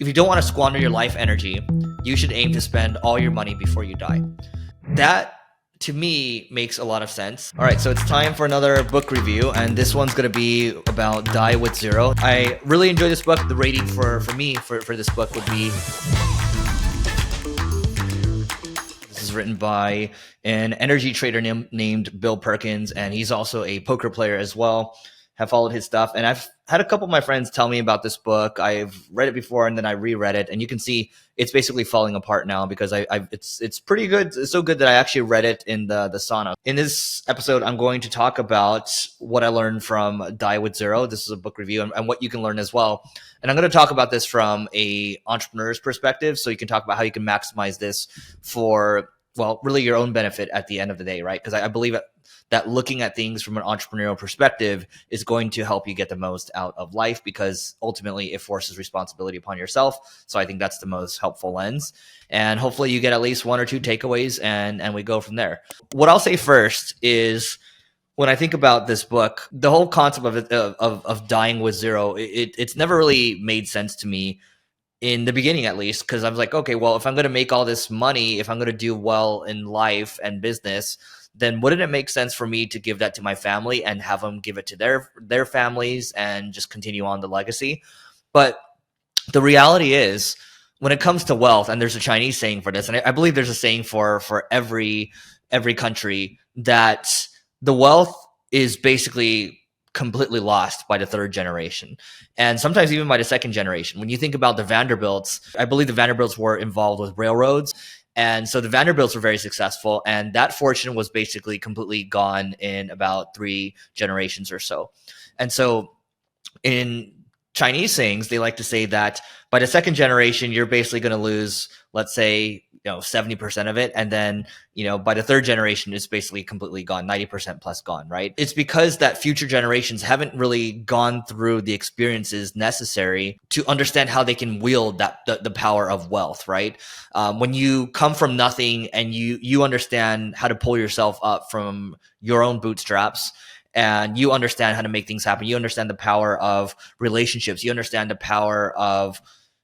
If you don't want to squander your life energy, you should aim to spend all your money before you die. That to me makes a lot of sense. All right, so it's time for another book review, and this one's going to be about Die with Zero. I really enjoyed this book. The rating for me for this book would be, this is written by an energy trader named Bill Perkins, and he's also a poker player as well. Have followed his stuff, and I've had a couple of my friends tell me about this book. I've read it before, and then I reread it, and you can see it's basically falling apart now because it's pretty good. It's so good that I actually read it in the sauna. In this episode, I'm going to talk about what I learned from Die with Zero. This is a book review, and what you can learn as well. And I'm going to talk about this from a entrepreneur's perspective, so you can talk about how you can maximize this for, well, really your own benefit at the end of the day, right? Because I believe that looking at things from an entrepreneurial perspective is going to help you get the most out of life, because ultimately it forces responsibility upon yourself. So I think that's the most helpful lens. And hopefully you get at least one or two takeaways, and we go from there. What I'll say first is, when I think about this book, the whole concept of dying with zero, it's never really made sense to me in the beginning, at least, because I was like, okay, well, if I'm going to make all this money, if I'm going to do well in life and business, then wouldn't it make sense for me to give that to my family and have them give it to their families and just continue on the legacy? But the reality is, when it comes to wealth, and there's a Chinese saying for this, and I believe there's a saying for every country, that the wealth is basically completely lost by the third generation, and sometimes even by the second generation. When you think about the Vanderbilts, I believe the Vanderbilts were involved with railroads. And so the Vanderbilts were very successful, and that fortune was basically completely gone in about 3 generations or so. And so in Chinese sayings, they like to say that by the second generation, you're basically going to lose, let's say, 70% of it. And then, by the third generation, it's basically completely gone, 90% plus gone, right? It's because that future generations haven't really gone through the experiences necessary to understand how they can wield the power of wealth, right? When you come from nothing and you understand how to pull yourself up from your own bootstraps, and you understand how to make things happen, you understand the power of relationships, you understand the power of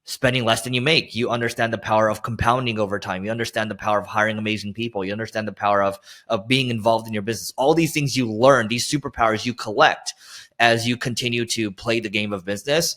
spending less than you make, you understand the power of compounding over time, you understand the power of hiring amazing people, you understand the power of being involved in your business. All these things you learn, these superpowers you collect as you continue to play the game of business.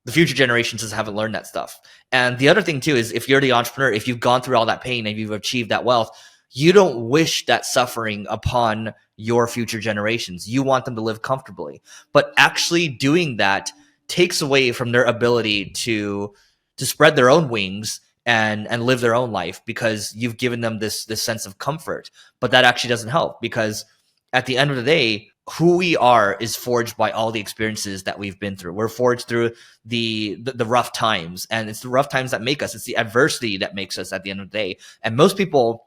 The future generations just haven't learned that stuff. And the other thing too is, if you're the entrepreneur, if you've gone through all that pain and you've achieved that wealth, you don't wish that suffering upon your future generations. You want them to live comfortably. But actually doing that takes away from their ability to spread their own wings and live their own life, because you've given them this sense of comfort. But that actually doesn't help, because at the end of the day, who we are is forged by all the experiences that we've been through. We're forged through the rough times, and it's the rough times that make us. It's the adversity that makes us at the end of the day. And most people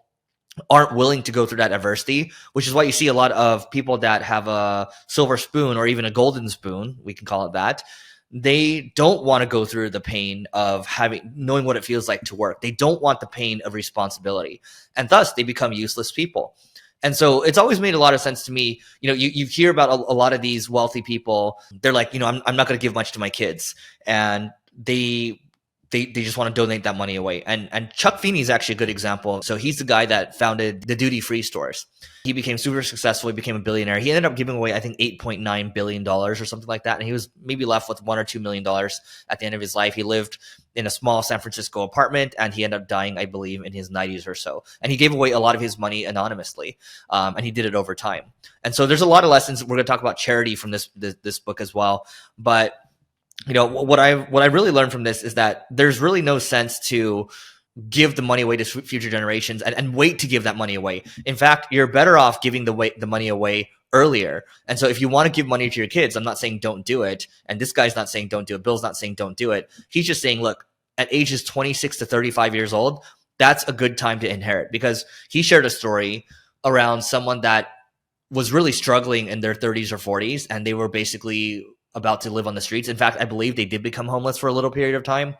aren't willing to go through that adversity, which is why you see a lot of people that have a silver spoon, or even a golden spoon, we can call it that. They don't want to go through the pain of knowing what it feels like to work. They don't want the pain of responsibility, and thus they become useless people. And so it's always made a lot of sense to me. You hear about a lot of these wealthy people. They're like, I'm not going to give much to my kids, and they just want to donate that money away. And Chuck Feeney is actually a good example. So he's the guy that founded the duty-free stores. He became super successful. He became a billionaire. He ended up giving away, I think, $8.9 billion or something like that. And he was maybe left with $1 or $2 million at the end of his life. He lived in a small San Francisco apartment, and he ended up dying, I believe, in his 90s or so. And he gave away a lot of his money anonymously, and he did it over time. And so there's a lot of lessons. We're going to talk about charity from this book as well. But what I really learned from this is that there's really no sense to give the money away to future generations and wait to give that money away. In fact, you're better off giving the money away earlier. And so if you want to give money to your kids, I'm not saying don't do it. And this guy's not saying don't do it. Bill's not saying don't do it. He's just saying, look, at ages 26 to 35 years old, that's a good time to inherit. Because he shared a story around someone that was really struggling in their 30s or 40s, and they were basically about to live on the streets. In fact, I believe they did become homeless for a little period of time.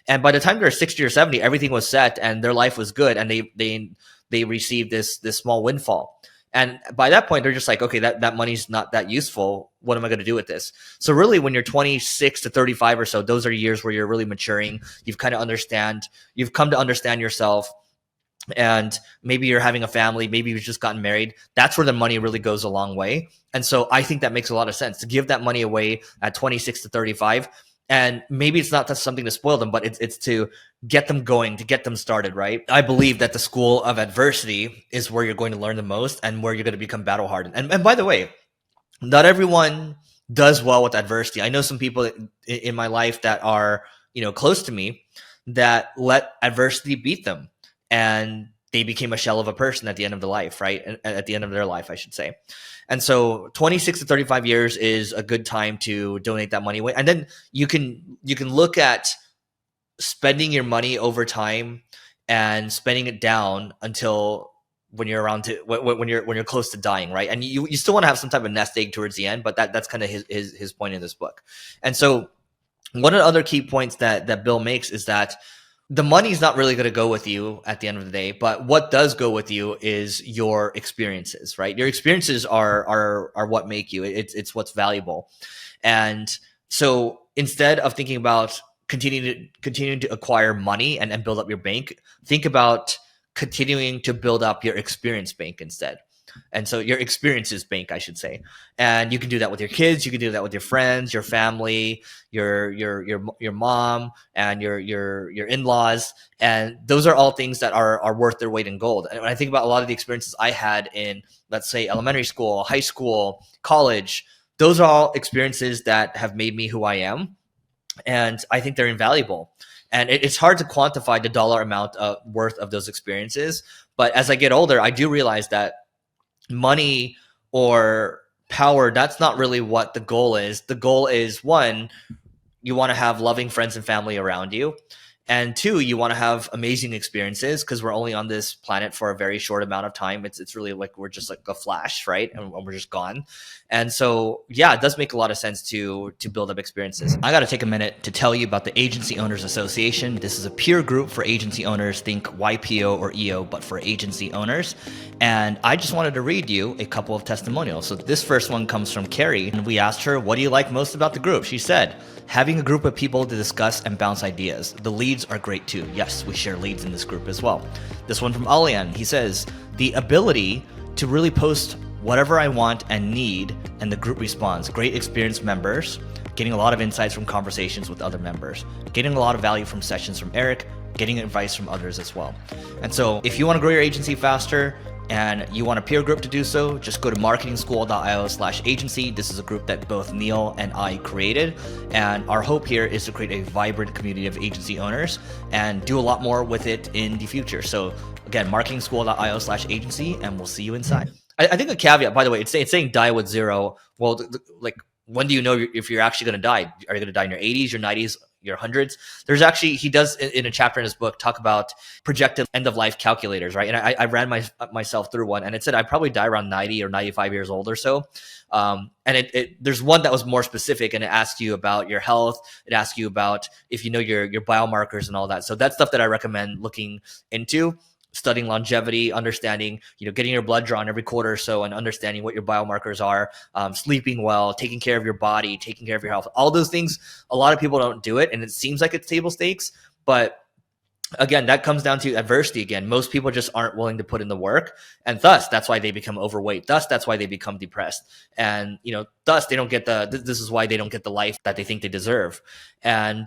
And by the time they were 60 or 70, everything was set and their life was good, and they received this small windfall. And by that point, they're just like, okay, that money's not that useful. What am I going to do with this? So really, when you're 26 to 35 or so, those are years where you're really maturing. You've come to understand yourself, and maybe you're having a family, maybe you've just gotten married. That's where the money really goes a long way. And so I think that makes a lot of sense to give that money away at 26 to 35. And maybe it's not something to spoil them, but it's to get them going, to get them started, right? I believe that the school of adversity is where you're going to learn the most and where you're going to become battle hardened. And by the way, not everyone does well with adversity. I know some people in my life that are, close to me, that let adversity beat them, and they became a shell of a person at the end of the life, right? At the end of their life, I should say. And so 26 to 35 years is a good time to donate that money away. And then you can look at spending your money over time and spending it down until when you're when you're close to dying, right? And you still want to have some type of nest egg towards the end, but that's kind of his point in this book. And so one of the other key points that Bill makes is that the money's not really going to go with you at the end of the day, but what does go with you is your experiences, right? Your experiences are what make you. It's what's valuable. And so instead of thinking about continuing to acquire money and build up your bank, think about continuing to build up your experience bank instead. And so your experiences bank, I should say. And you can do that with your kids. You can do that with your friends, your family, your mom, and your in-laws. And those are all things that are worth their weight in gold. And when I think about a lot of the experiences I had in, let's say, elementary school, high school, college, those are all experiences that have made me who I am. And I think they're invaluable. And it's hard to quantify the dollar amount worth of those experiences. But as I get older, I do realize that money or power, that's not really what the goal is. The goal is, one, you want to have loving friends and family around you. And two, you want to have amazing experiences, because we're only on this planet for a very short amount of time. It's really like we're just like a flash, right? And we're just gone. And so, yeah, it does make a lot of sense to build up experiences. I got to take a minute to tell you about the Agency Owners Association. This is a peer group for agency owners. Think YPO or EO, but for agency owners. And I just wanted to read you a couple of testimonials. So this first one comes from Carrie, and we asked her, what do you like most about the group? She said, having a group of people to discuss and bounce ideas. The leads are great too. Yes, we share leads in this group as well. This one from Alian, he says, the ability to really post whatever I want and need, and the group responds. Great experienced members, getting a lot of insights from conversations with other members, getting a lot of value from sessions from Eric, getting advice from others as well. And so if you want to grow your agency faster, and you want a peer group to do so, just go to marketingschool.io/agency. This is a group that both Neil and I created. And our hope here is to create a vibrant community of agency owners and do a lot more with it in the future. So again, marketingschool.io/agency, and we'll see you inside. I think a caveat, by the way, it's saying die with zero. Well, like, when do you know if you're actually going to die? Are you going to die in your 80s, your 90s, your hundreds? There's actually, he does in a chapter in his book talk about projected end of life calculators, right? And I ran myself through one, and it said I'd probably die around 90 or 95 years old or so. And there's one that was more specific, and it asked you about your health. It asked you about if you know your biomarkers and all that. So that's stuff that I recommend looking into. Studying longevity, understanding, getting your blood drawn every quarter or so, and understanding what your biomarkers are, sleeping well, taking care of your body, taking care of your health. All those things, a lot of people don't do it, and it seems like it's table stakes. But again, that comes down to adversity again. Most people just aren't willing to put in the work, and thus that's why they become overweight. Thus that's why they become depressed, and thus they don't get this is why they don't get the life that they think they deserve. And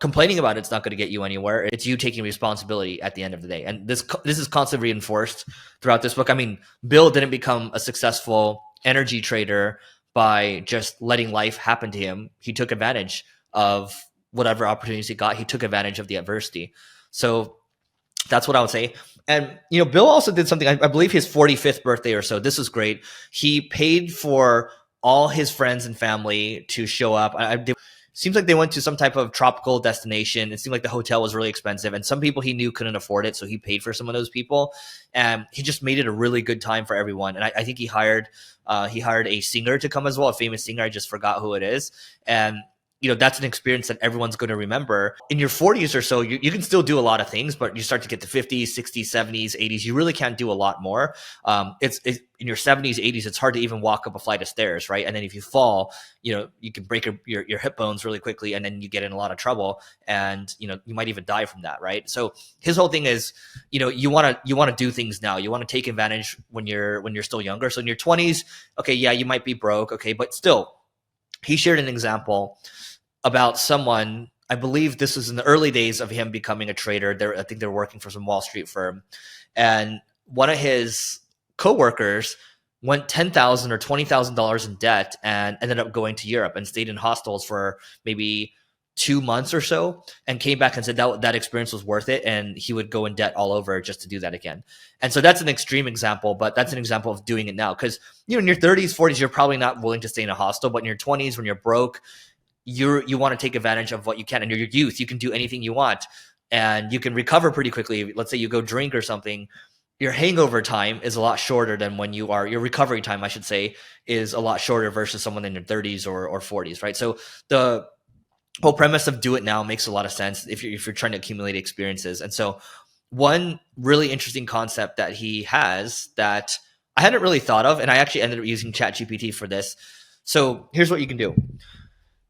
complaining about it's not going to get you anywhere. It's you taking responsibility at the end of the day. And this is constantly reinforced throughout this book. I mean, Bill didn't become a successful energy trader by just letting life happen to him. He took advantage of whatever opportunities he got. He took advantage of the adversity. So that's what I would say. And, Bill also did something, I believe his 45th birthday or so. This was great. He paid for all his friends and family to show up. Seems like they went to some type of tropical destination. It seemed like the hotel was really expensive, and some people he knew couldn't afford it. So he paid for some of those people, and he just made it a really good time for everyone. And I think he hired a singer to come as well, a famous singer. I just forgot who it is. And that's an experience that everyone's going to remember. In your 40s or so, you can still do a lot of things, but you start to get to 50s, 60s, 70s, 80s. You really can't do a lot more. It's in your 70s, 80s, it's hard to even walk up a flight of stairs, right? And then if you fall, you can break your hip bones really quickly, and then you get in a lot of trouble, and you might even die from that, right? So his whole thing is, you want to do things now. You want to take advantage when you're still younger. So in your 20s, okay, yeah, you might be broke, okay, but still, he shared an example about someone. I believe this was in the early days of him becoming a trader. I think they're working for some Wall Street firm, and one of his coworkers went $10,000 or $20,000 in debt and ended up going to Europe and stayed in hostels for maybe 2 months or so, and came back and said that experience was worth it, and he would go in debt all over just to do that again. And so that's an extreme example, but that's an example of doing it now, because in your 30s, 40s, you're probably not willing to stay in a hostel, but in your 20s, when you're broke, you want to take advantage of what you can. In your youth, you can do anything you want, and you can recover pretty quickly. Let's say you go drink or something, your hangover time is a lot shorter than when your recovery time, I should say, is a lot shorter versus someone in their 30s or 40s, right? So the whole premise of do it now makes a lot of sense if you're trying to accumulate experiences. And so one really interesting concept that he has that I hadn't really thought of, and I actually ended up using ChatGPT for this. So here's what you can do.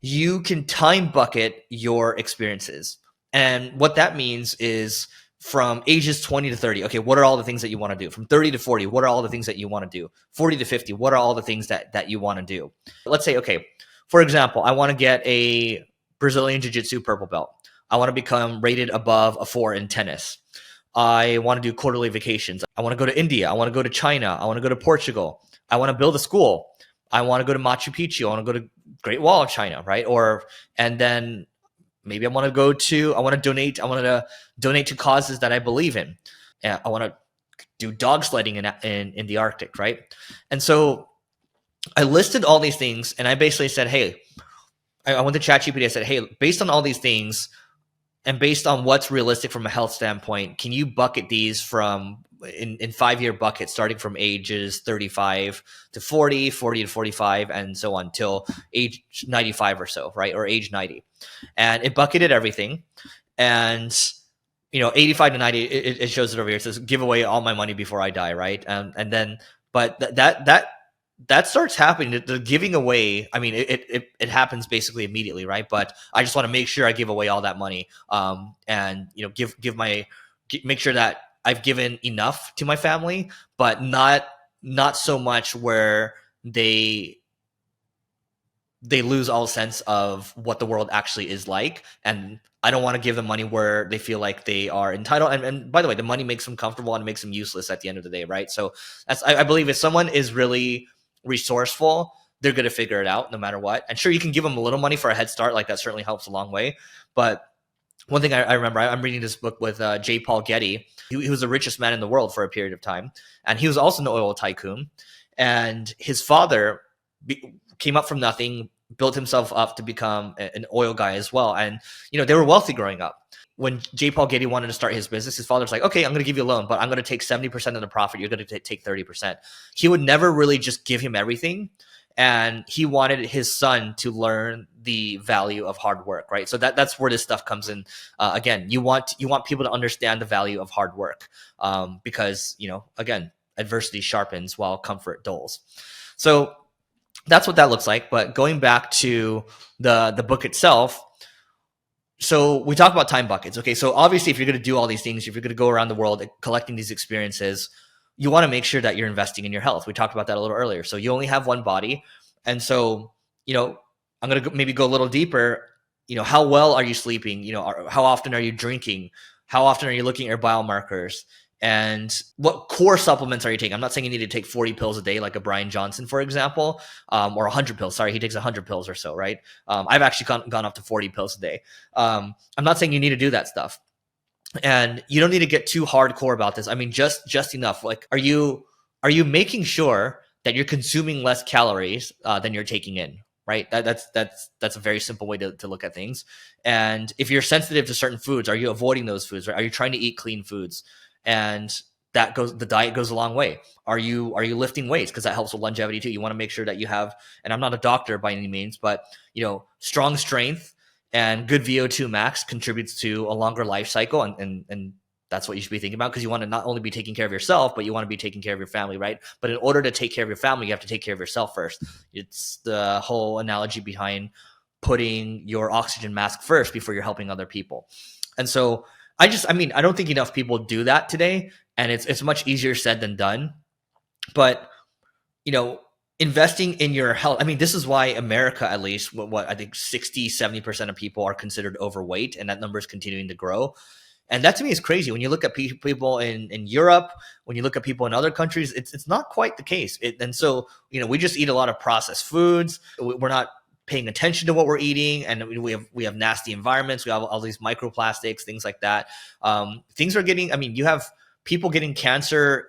You can time bucket your experiences. And what that means is from ages 20 to 30, okay, what are all the things that you want to do? From 30 to 40, what are all the things that you want to do? 40 to 50, what are all the things that you want to do? Let's say, okay, for example, I want to get a Brazilian Jiu-Jitsu purple belt. I want to become rated above a 4 in tennis. I want to do quarterly vacations. I want to go to India. I want to go to China. I want to go to Portugal. I want to build a school. I want to go to Machu Picchu. I want to go to Great Wall of China, right? And then maybe I want to donate to causes that I believe in. I want to do dog sledding in the Arctic, right? And so I listed all these things, and I basically said, hey, I went to ChatGPT. I said, hey, based on all these things and based on what's realistic from a health standpoint, can you bucket these in 5-year buckets, starting from ages 35 to 40, 40 to 45, and so on till age 95 or so, right? Or age 90. And it bucketed everything. And 85 to 90, it shows it over here. It says, give away all my money before I die, right? And then, but that starts happening. The giving away, I mean, it happens basically immediately, right? But I just want to make sure I give away all that money, and make sure that I've given enough to my family, but not so much where they lose all sense of what the world actually is like. And I don't want to give them money where they feel like they are entitled. And by the way, the money makes them comfortable and makes them useless at the end of the day, right? So I believe if someone is really resourceful, they're going to figure it out no matter what. And sure, you can give them a little money for a head start. Like that certainly helps a long way. But one thing I remember, I'm reading this book with J. Paul Getty. He was the richest man in the world for a period of time. And he was also an oil tycoon. And his father came up from nothing, built himself up to become an oil guy as well. And, they were wealthy growing up. When J. Paul Getty wanted to start his business, his father's like, okay, I'm going to give you a loan, but I'm going to take 70% of the profit. You're going to take 30%. He would never really just give him everything. And he wanted his son to learn the value of hard work, right? So that's where this stuff comes in. Again, you want people to understand the value of hard work, because, again, adversity sharpens while comfort dulls. So that's what that looks like. But going back to the book itself, so we talk about time buckets. Okay, so obviously if you're going to do all these things, if you're going to go around the world collecting these experiences, you want to make sure that you're investing in your health. We talked about that a little earlier. So you only have one body. And so, I'm going to maybe go a little deeper. How well are you sleeping? How often are you drinking? How often are you looking at your biomarkers? And what core supplements are you taking? I'm not saying you need to take 40 pills a day like a Brian Johnson, for example, or 100 pills. Sorry, he takes 100 pills or so, right? I've actually gone up to 40 pills a day. I'm not saying you need to do that stuff. And you don't need to get too hardcore about this. I mean, just enough. Like, are you making sure that you're consuming less calories than you're taking in, right? That's a very simple way to look at things. And if you're sensitive to certain foods, are you avoiding those foods? Right? Are you trying to eat clean foods? And the diet goes a long way. Are you lifting weights? Because that helps with longevity too. You want to make sure that you have, and I'm not a doctor by any means, but strong strength and good VO2 max contributes to a longer life cycle, and that's what you should be thinking about, because you want to not only be taking care of yourself, but you want to be taking care of your family, right? But in order to take care of your family, you have to take care of yourself first. It's the whole analogy behind putting your oxygen mask first before you're helping other people. And so I don't think enough people do that today, and it's much easier said than done. But investing in your health, this is why America, at least what I think 60-70% of people are considered overweight, and that number is continuing to grow. And that to me is crazy. When you look at people in Europe, when you look at people in other countries, it's not quite the case. And so, we just eat a lot of processed foods. We're not paying attention to what we're eating, and we have nasty environments. We have all these microplastics, things like that. Things are getting, you have people getting cancer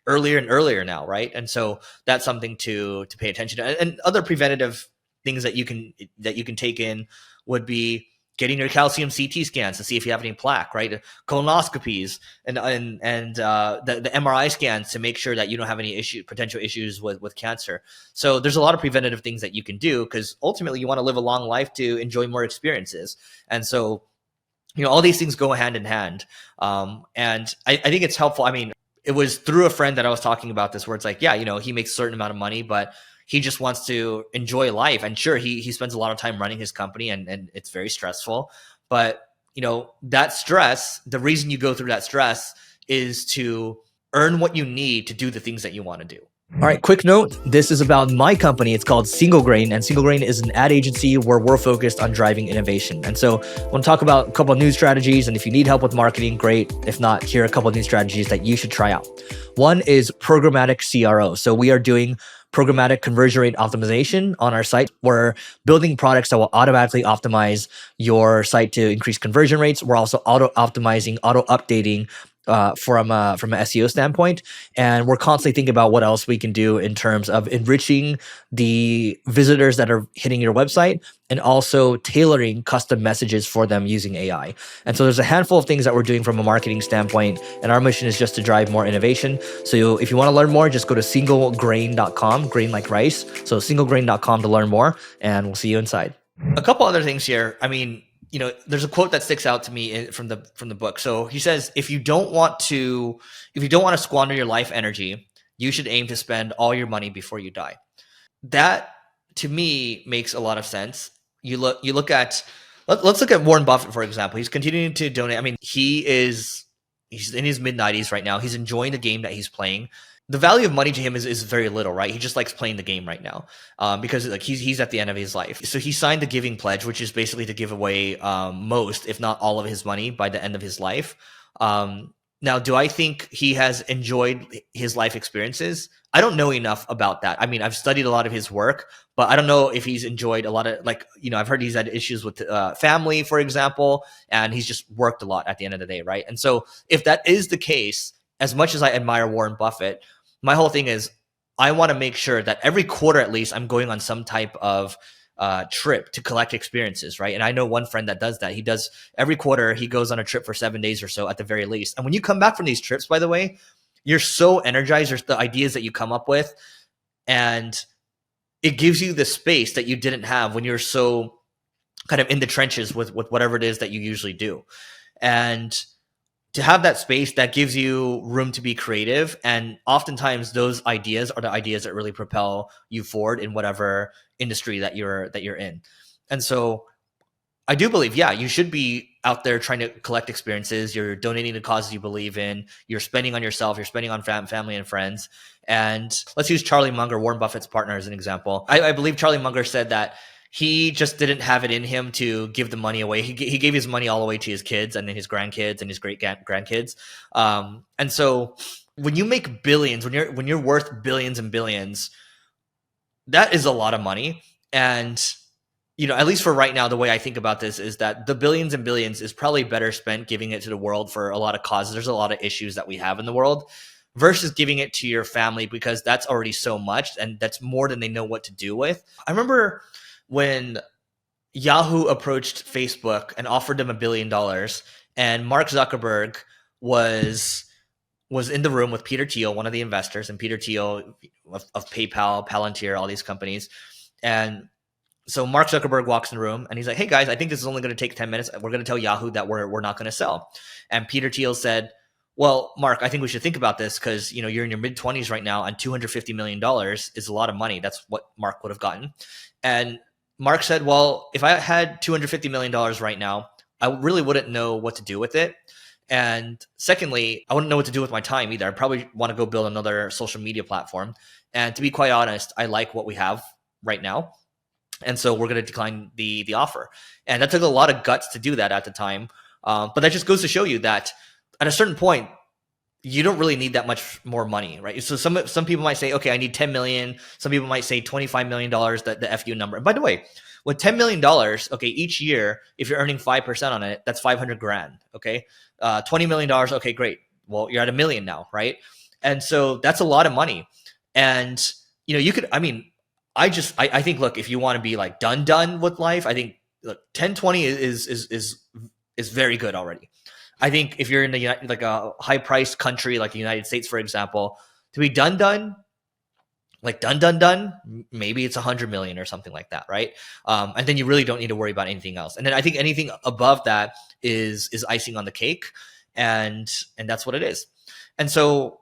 earlier and earlier now, right? And so that's something to pay attention to. And other preventative things that you can take in would be getting your calcium CT scans to see if you have any plaque, right? Colonoscopies and the MRI scans to make sure that you don't have any potential issues with cancer. So there's a lot of preventative things that you can do, because ultimately you want to live a long life to enjoy more experiences. And so, all these things go hand in hand. And I think it's helpful. It was through a friend that I was talking about this, where it's like, he makes a certain amount of money, but he just wants to enjoy life. And sure, he spends a lot of time running his company, and it's very stressful. But, that stress, the reason you go through that stress is to earn what you need to do the things that you want to do. All right, quick note. This is about my company. It's called Single Grain, and Single Grain is an ad agency where we're focused on driving innovation. And so I want to talk about a couple of new strategies, and if you need help with marketing, great. If not, here are a couple of new strategies that you should try out. One is programmatic CRO. So we are doing programmatic conversion rate optimization on our site. We're building products that will automatically optimize your site to increase conversion rates. We're also auto-optimizing, auto-updating from an SEO standpoint. And we're constantly thinking about what else we can do in terms of enriching the visitors that are hitting your website, and also tailoring custom messages for them using AI. And so there's a handful of things that we're doing from a marketing standpoint, and our mission is just to drive more innovation. So if you want to learn more, just go to singlegrain.com, grain like rice. So singlegrain.com to learn more, and we'll see you inside. A couple other things here. There's a quote that sticks out to me from the book. So he says, if you don't want to squander your life energy, you should aim to spend all your money before you die. That to me makes a lot of sense. Let's look at Warren Buffett, for example. He's continuing to donate. He's in his mid-90s right now. He's enjoying the game that he's playing. The value of money to him is very little, right? He just likes playing the game right now, because he's at the end of his life. So he signed the Giving Pledge, which is basically to give away most, if not all, of his money by the end of his life. Now, do I think he has enjoyed his life experiences? I don't know enough about that. I've studied a lot of his work, but I don't know if he's enjoyed a lot of, I've heard he's had issues with family, for example, and he's just worked a lot at the end of the day, right? And so if that is the case, as much as I admire Warren Buffett, my whole thing is I want to make sure that every quarter, at least, I'm going on some type of trip to collect experiences, right? And I know one friend that does that. He does every quarter, he goes on a trip for 7 days or so at the very least. And when you come back from these trips, by the way, you're so energized. There's the ideas that you come up with, and it gives you the space that you didn't have when you're so kind of in the trenches with whatever it is that you usually do. And to have that space, that gives you room to be creative. And oftentimes those ideas are the ideas that really propel you forward in whatever industry that you're in. And so I do believe, you should be out there trying to collect experiences. You're donating to causes you believe in. You're spending on yourself. You're spending on family and friends. And let's use Charlie Munger, Warren Buffett's partner, as an example. I believe Charlie Munger said that he just didn't have it in him to give the money away. He gave his money all away to his kids, and then his grandkids and his great grandkids. And so when you make billions, when you're worth billions and billions, that is a lot of money. And at least for right now, the way I think about this is that the billions and billions is probably better spent giving it to the world for a lot of causes. There's a lot of issues that we have in the world, versus giving it to your family, because that's already so much, and that's more than they know what to do with. I remember when Yahoo approached Facebook and offered them $1 billion, and Mark Zuckerberg was was in the room with Peter Thiel, one of the investors, and Peter Thiel of PayPal, Palantir, all these companies. And so Mark Zuckerberg walks in the room and he's like, hey guys, I think this is only going to take 10 minutes. We're going to tell Yahoo that we're not going to sell. And Peter Thiel said, well, Mark, I think we should think about this because, you know, you're in your mid 20s right now and $250 million is a lot of money. That's what Mark would have gotten. And Mark said, well, if I had $250 million right now, I really wouldn't know what to do with it. And secondly, I wouldn't know what to do with my time either. I'd probably want to go build another social media platform. And to be quite honest, I like what we have right now. And so we're going to decline the offer. And that took a lot of guts to do that at the time. But that just goes to show you that at a certain point, you don't really need that much more money, right? So some people might say, okay, I need 10 million. Some people might say $25 million, the FU number. And by the way, with $10 million, okay, each year, if you're earning 5% on it, that's 500 grand, okay? $20 million, okay, great. Well, you're at $1 million now, right? And so that's a lot of money. And, you know, you could, I mean, I think, look, if you want to be like done with life, I think, look, 10, 20 is very good already. I think if you're in like a high priced country, like the United States, for example, to be done, maybe it's 100 million or something like that, right? And then you really don't need to worry about anything else. And then I think anything above that is icing on the cake, and that's what it is. And so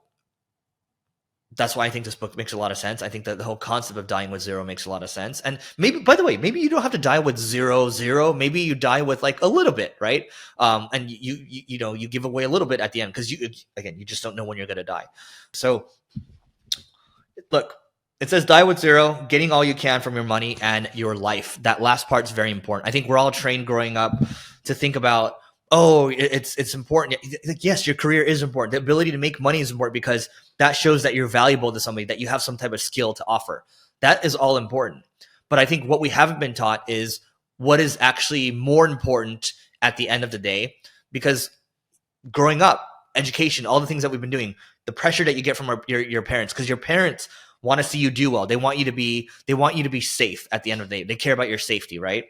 that's why I think this book makes a lot of sense. I think that the whole concept of dying with zero makes a lot of sense. And maybe, by the way, maybe you don't have to die with zero. Maybe you die with like a little bit, right? And you give away a little bit at the end because you just don't know when you're going to die. So look, it says die with zero, getting all you can from your money and your life. That last part is very important. I think we're all trained growing up to think about, oh, it's important. Yes, your career is important. The ability to make money is important because that shows that you're valuable to somebody, that you have some type of skill to offer. That is all important. But I think what we haven't been taught is what is actually more important at the end of the day. Because growing up, education, all the things that we've been doing, the pressure that you get from your parents, because your parents want to see you do well. They want you to be safe at the end of the day. They care about your safety, right?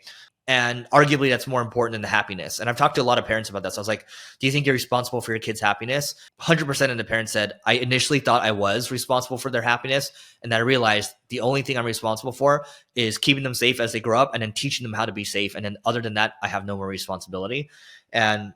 And arguably that's more important than the happiness. And I've talked to a lot of parents about that. So I was like, do you think you're responsible for your kids' happiness? 100% of the parents said, I initially thought I was responsible for their happiness. And then I realized the only thing I'm responsible for is keeping them safe as they grow up and then teaching them how to be safe. And then other than that, I have no more responsibility. And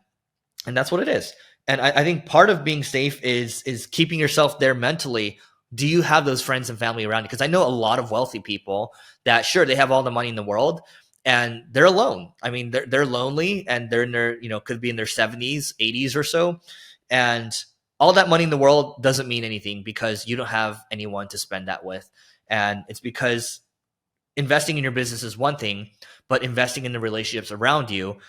that's what it is. And I think part of being safe is keeping yourself there mentally. Do you have those friends and family around you? Because I know a lot of wealthy people that, sure, they have all the money in the world, and they're alone. I mean, they're lonely, and they're in their, could be in their 70s, 80s or so. And all that money in the world doesn't mean anything because you don't have anyone to spend that with. And it's because investing in your business is one thing, but investing in the relationships around you,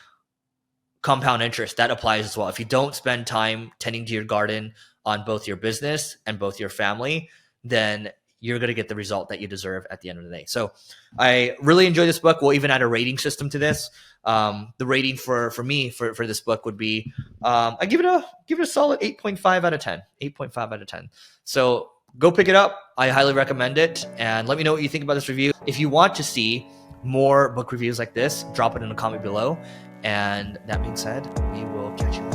compound interest, that applies as well. If you don't spend time tending to your garden on both your business and both your family, then you're going to get the result that you deserve at the end of the day. So I really enjoy this book. We'll even add a rating system to this. The rating for me for this book would be, I give it a solid 8.5 out of 10, 8.5 out of 10. So go pick it up. I highly recommend it. And let me know what you think about this review. If you want to see more book reviews like this, drop it in the comment below. And that being said, we will catch you